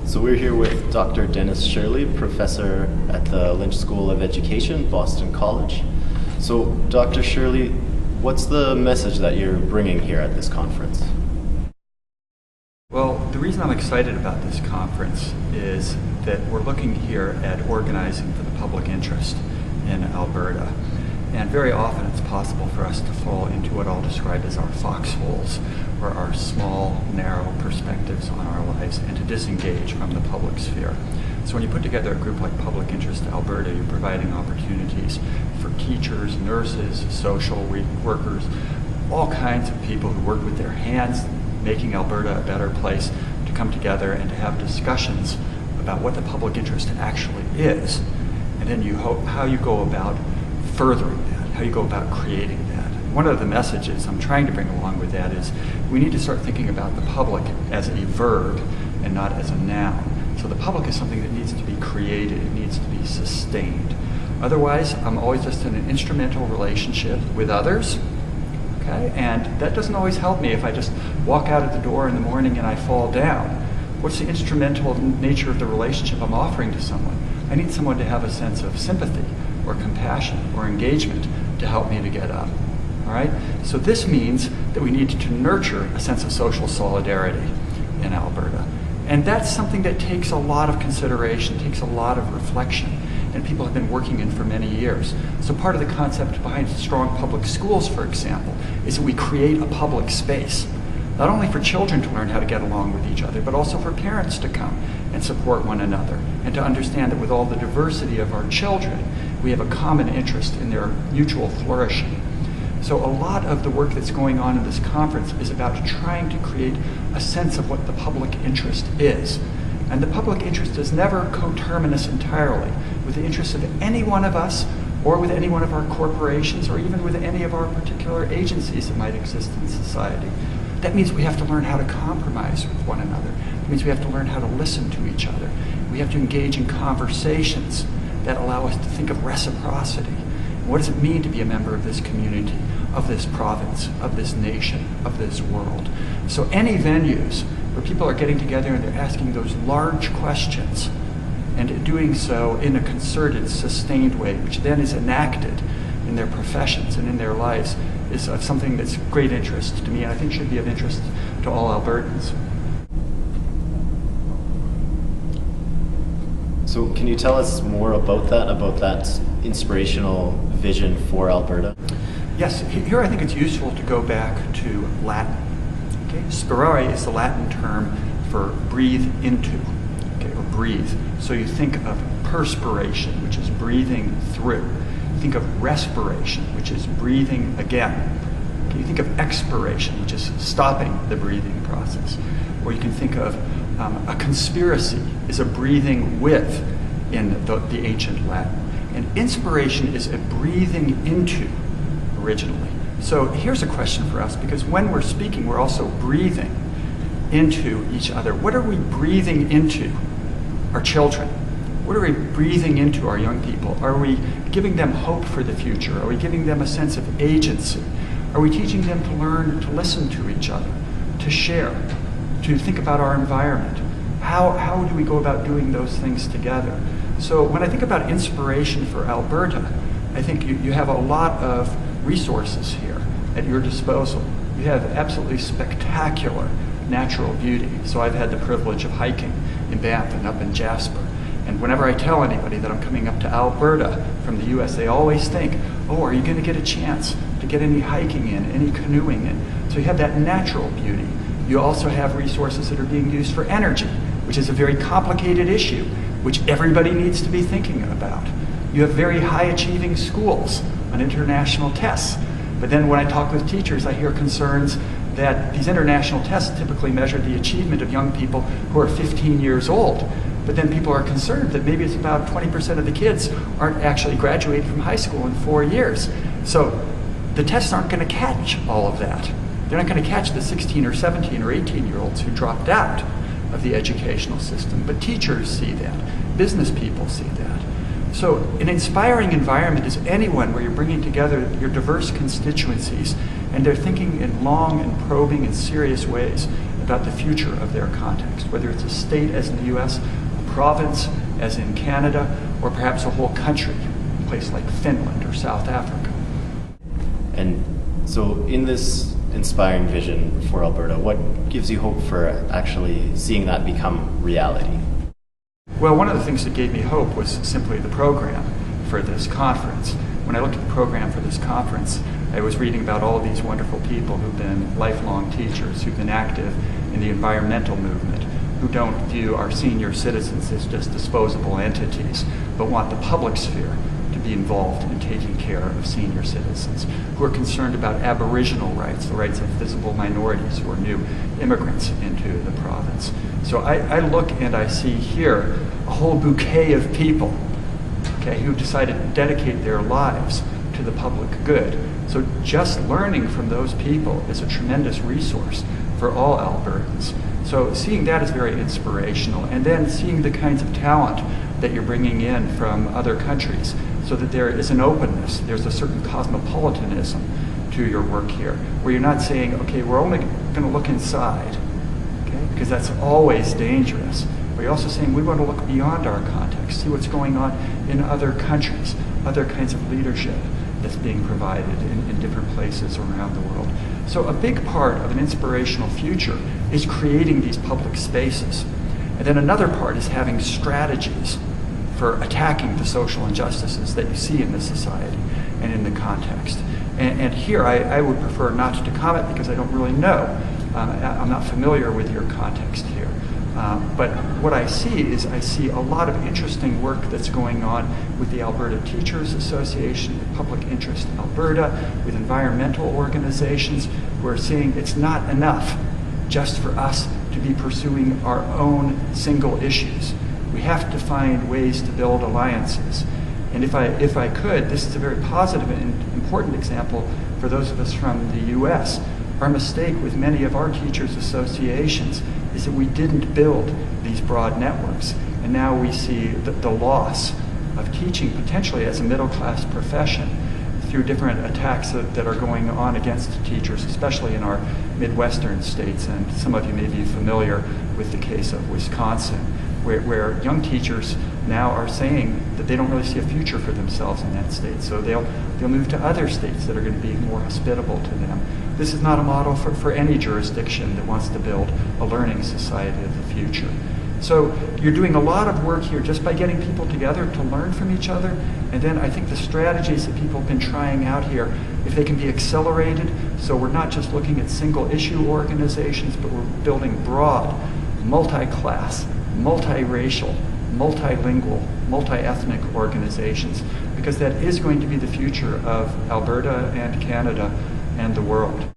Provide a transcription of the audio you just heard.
So we're here with Dr. Dennis Shirley, professor at the Lynch School of Education, Boston College. So Dr. Shirley, what's the message that you're bringing here at this conference? Well, the reason I'm excited about this conference is that we're looking here at organizing for the public interest in Alberta. And very often it's possible for us to fall into what I'll describe as our foxholes, or our small, narrow perspectives on our lives, and to disengage from the public sphere. So when you put together a group like Public Interest Alberta, you're providing opportunities for teachers, nurses, social workers, all kinds of people who work with their hands, making Alberta a better place, to come together and to have discussions about what the public interest actually is, and then how you go about furthering that, how you go about creating that. One of the messages I'm trying to bring along with that is we need to start thinking about the public as a verb and not as a noun. So the public is something that needs to be created, it needs to be sustained. Otherwise, I'm always just in an instrumental relationship with others, okay? And that doesn't always help me if I just walk out of the door in the morning and I fall down. What's the instrumental nature of the relationship I'm offering to someone? I need someone to have a sense of sympathy or compassion or engagement to help me to get up. All right? So this means that we need to nurture a sense of social solidarity in Alberta. And that's something that takes a lot of consideration, takes a lot of reflection, and people have been working in for many years. So part of the concept behind strong public schools, for example, is that we create a public space, not only for children to learn how to get along with each other, but also for parents to come and support one another, and to understand that with all the diversity of our children, we have a common interest in their mutual flourishing. So a lot of the work that's going on in this conference is about trying to create a sense of what the public interest is. And the public interest is never coterminous entirely with the interests of any one of us, or with any one of our corporations, or even with any of our particular agencies that might exist in society. That means we have to learn how to compromise with one another. It means we have to learn how to listen to each other. We have to engage in conversations that allow us to think of reciprocity. What does it mean to be a member of this community, of this province, of this nation, of this world? So any venues where people are getting together and they're asking those large questions, and doing so in a concerted, sustained way, which then is enacted in their professions and in their lives, is of something that's of great interest to me, and I think should be of interest to all Albertans. So can you tell us more about that inspirational vision for Alberta? Yes, here I think it's useful to go back to Latin. Okay? Spirare is the Latin term for breathe into, okay, or breathe. So you think of perspiration, which is breathing through. You think of respiration, which is breathing again. Okay? You think of expiration, which is stopping the breathing process. Or you can think of a conspiracy is a breathing with in the ancient Latin. And inspiration is a breathing into originally. So here's a question for us, because when we're speaking, we're also breathing into each other. What are we breathing into our children? What are we breathing into our young people? Are we giving them hope for the future? Are we giving them a sense of agency? Are we teaching them to learn to listen to each other, to share, to think about our environment? How do we go about doing those things together? So when I think about inspiration for Alberta, I think you have a lot of resources here at your disposal. You have absolutely spectacular natural beauty. So I've had the privilege of hiking in Banff and up in Jasper. And whenever I tell anybody that I'm coming up to Alberta from the US, they always think, oh, are you going to get a chance to get any hiking in, any canoeing in? So you have that natural beauty. You also have resources that are being used for energy, which is a very complicated issue, which everybody needs to be thinking about. You have very high-achieving schools on international tests. But then when I talk with teachers, I hear concerns that these international tests typically measure the achievement of young people who are 15 years old. But then people are concerned that maybe it's about 20% of the kids aren't actually graduating from high school in 4 years. So the tests aren't going to catch all of that. They're not going to catch the 16 or 17 or 18-year-olds who dropped out of the educational system. But teachers see that. Business people see that. So an inspiring environment is anyone where you're bringing together your diverse constituencies and they're thinking in long and probing and serious ways about the future of their context, whether it's a state as in the US, a province as in Canada, or perhaps a whole country, a place like Finland or South Africa. And so in this inspiring vision for Alberta, what gives you hope for actually seeing that become reality? Well, one of the things that gave me hope was simply the program for this conference. When I looked at the program for this conference, I was reading about all of these wonderful people who've been lifelong teachers, who've been active in the environmental movement, who don't view our senior citizens as just disposable entities, but want the public sphere to be involved in taking care of senior citizens, who are concerned about Aboriginal rights, the rights of visible minorities who are new immigrants into the province. So I look and I see here a whole bouquet of people, okay, who decided to dedicate their lives to the public good. So just learning from those people is a tremendous resource for all Albertans. So seeing that is very inspirational, and then seeing the kinds of talent that you're bringing in from other countries, so that there is an openness, there's a certain cosmopolitanism to your work here, where you're not saying, okay, we're only going to look inside, okay, because that's always dangerous. But you're also saying we want to look beyond our context, see what's going on in other countries, other kinds of leadership that's being provided in different places around the world. So a big part of an inspirational future is creating these public spaces. And then another part is having strategies for attacking the social injustices that you see in this society and in the context. And here I would prefer not to comment because I don't really know. I'm not familiar with your context here. But what I see is I see a lot of interesting work that's going on with the Alberta Teachers Association, with Public Interest Alberta, with environmental organizations who are saying it's not enough just for us to be pursuing our own single issues. We have to find ways to build alliances. And if I could, this is a very positive and important example for those of us from the US. Our mistake with many of our teachers' associations is that we didn't build these broad networks. And now we see the loss of teaching potentially as a middle-class profession through different attacks that are going on against teachers, especially in our Midwestern states. And some of you may be familiar with the case of Wisconsin, where young teachers now are saying that they don't really see a future for themselves in that state. So they'll move to other states that are going to be more hospitable to them. This is not a model for any jurisdiction that wants to build a learning society of the future. So you're doing a lot of work here just by getting people together to learn from each other. And then I think the strategies that people have been trying out here, if they can be accelerated, so we're not just looking at single issue organizations, but we're building broad, multi-class, multiracial, multilingual, multi-ethnic organizations, because that is going to be the future of Alberta and Canada and the world.